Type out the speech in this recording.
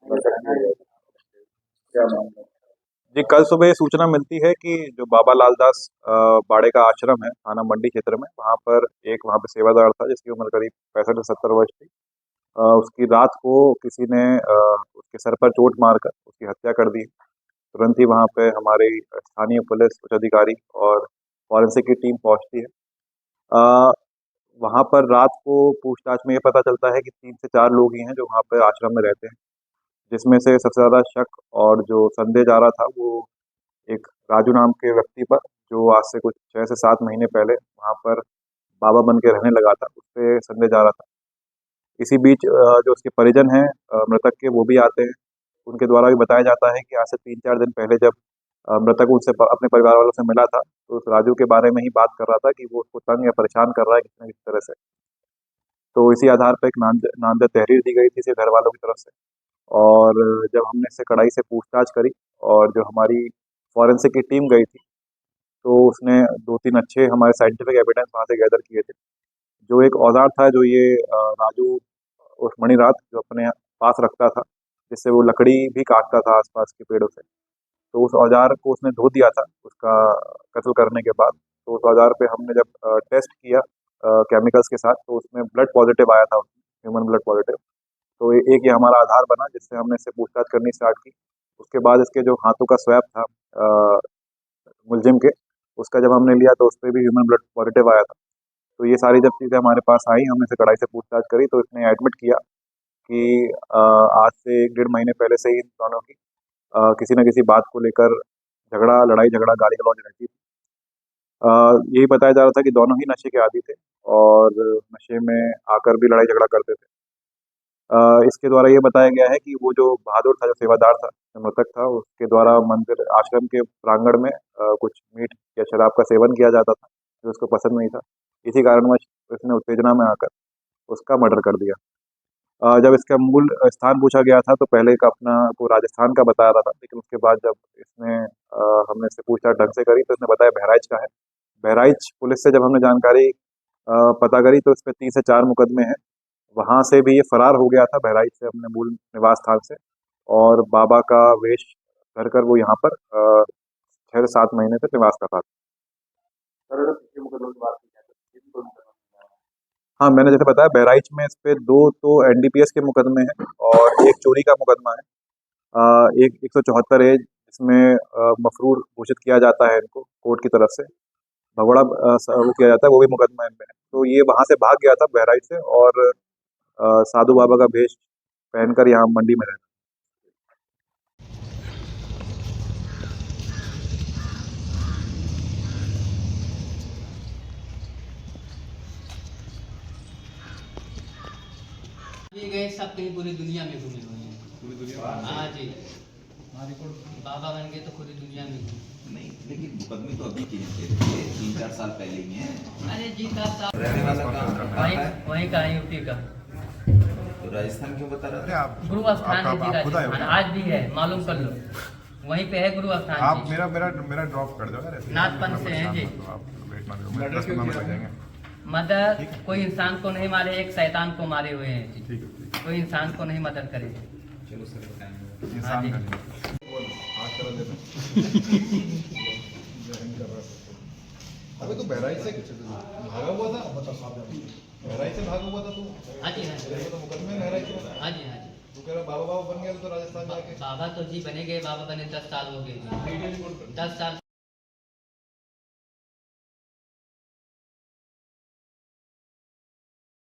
क्या मामला? जी, कल सुबह ये सूचना मिलती है कि जो बाबा लालदास बाड़े का आश्रम है थाना मंडी क्षेत्र में, वहाँ पे सेवादार था जिसकी उम्र करीब 65 से 70 वर्ष थी। उसकी रात को किसी ने उसके सर पर चोट मारकर उसकी हत्या कर दी। तुरंत ही वहाँ पे हमारी स्थानीय पुलिस उच्च अधिकारी और फॉरेंसिक की टीम पहुँचती है। अ, वहाँ पर रात को पूछताछ में ये पता चलता है कि 3 से 4 लोग ही हैं जो वहाँ पे आश्रम में रहते हैं, जिसमें से सबसे ज़्यादा शक और जो संदेह जा रहा था वो एक राजू नाम के व्यक्ति पर, जो आज से कुछ 6 से 7 महीने पहले वहाँ पर बाबा बन के रहने लगा था, उसपे संदेह जा रहा था। इसी बीच जो उसके परिजन हैं मृतक के, वो भी आते हैं। उनके द्वारा भी बताया जाता है कि आज से 3-4 दिन पहले जब मृतक उनसे अपने परिवार वालों से मिला था, तो उस राजू के बारे में ही बात कर रहा था कि वो उसको तंग या परेशान कर रहा है किसी न किसी तरह से। तो इसी आधार पर एक नामजद तहरीर दी गई थी इसे घर वालों की तरफ से। और जब हमने इससे कड़ाई से पूछताछ करी और जो हमारी फॉरेंसिक की टीम गई थी, तो उसने 2-3 अच्छे हमारे साइंटिफिक एविडेंस वहाँ से गैदर किए थे। जो एक औज़ार था जो ये राजू उर्फ मणिरात जो अपने पास रखता था, जिससे वो लकड़ी भी काटता था आस-पास के पेड़ों से। तो उस औज़ार को उसने धो दिया था उसका कत्ल करने के बाद। तो उस औज़ार पे हमने जब टेस्ट किया केमिकल्स के साथ, तो उसमें ब्लड पॉज़िटिव आया था, ह्यूमन ब्लड पॉज़िटिव। तो एक ये हमारा आधार बना जिससे हमने इससे पूछताछ करनी स्टार्ट की। उसके बाद इसके जो हाथों का स्वैब था मुलजिम के, उसका जब हमने लिया तो उसपे भी ह्यूमन ब्लड पॉज़िटिव आया था। तो ये सारी जब चीज़ें हमारे पास आई, हमने इसे कड़ाई से पूछताछ करी, तो इसने एडमिट किया कि आज से 1 डेढ़ महीने पहले से ही इन दोनों की किसी न किसी बात को लेकर लड़ाई-झगड़ा, गाली-गलौज रहती थी। यही बताया जा रहा था कि दोनों ही नशे के आदी थे और नशे में आकर भी लड़ाई-झगड़ा करते थे। इसके द्वारा ये बताया गया है कि वो जो बहादुर था, जो सेवादार था, जो मृतक था, उसके द्वारा मंदिर आश्रम के प्रांगण में कुछ मीट या शराब का सेवन किया जाता था, जो उसको पसंद नहीं था। इसी कारणवश उसने उत्तेजना में आकर उसका मर्डर कर दिया। जब इसका मूल स्थान पूछा गया था तो पहले का अपना वो राजस्थान का बता रहा था, लेकिन उसके बाद जब इसने हमने इससे पूछताछ ढंग से करी तो इसने बताया बहराइच का है। बहराइच पुलिस से जब हमने जानकारी पता करी तो इस पे 3 से 4 मुकदमे हैं। वहाँ से भी ये फरार हो गया था बहराइच से अपने मूल निवास स्थान से, और बाबा का वेश धर कर वो यहाँ पर 6 से 7 महीने से निवास कर रहा था। हाँ, मैंने जैसे बताया बहराइच में इस पे 2 तो एनडीपीएस के मुकदमे हैं और एक चोरी का मुकदमा है। एक 174 ए जिसमें मफरूर घोषित किया जाता है इनको कोर्ट की तरफ से। भगोड़ा वो किया जाता है, वो भी मुकदमा इनमें है। तो ये वहाँ से भाग गया था बहराइच से और साधु बाबा का भेष पहनकर यहाँ मंडी में रहता है। ये गए सब कहीं पूरी दुनिया में घूमे हुए हैं। पूरी दुनिया में? हाँ जी, बाबा बन गए तो पूरी दुनिया में घूमे। नहीं, लेकिन मुकदमे तो अभी के थे, 3-4 साल पहले ही हैं। अरे जी साहब रहने वाला कहाँ वहीं है? वहीं का है, यूपी का। तो राजस्थान क्यों बता रहे थे आप? गुरु स्थान है जी, राजस्थान आज भी है, मालूम कर लो। वहीं पे है गुरु स्थान आप जी। मेरा ड्रॉप कर दो यार, नाथपंथ से हैं जी। तो आप वेट ना करो, 10 मिनट में हो जाएंगे। मदद कोई इंसान को नहीं मारे, एक शैतान को मारे हुए हैं जी। ठीक है, कोई इंसान को नहीं मदद करे। चलो सर बताएंगे। इंसान हाँ का हाथ कर देना। अबे तो बहराइच से भागा हुआ था, बहराइच से भागा हुआ था तू? हाँ जी, हाँ जी, तो मुकदमे में बहराइच में था। हाँ जी, हाँ जी। तू कह रहा बाबा बाबा बन गया तो राजस्थान जाके। बाबा तो जी बने गए, बाबा बने 10 साल हो गए जी। 10 साल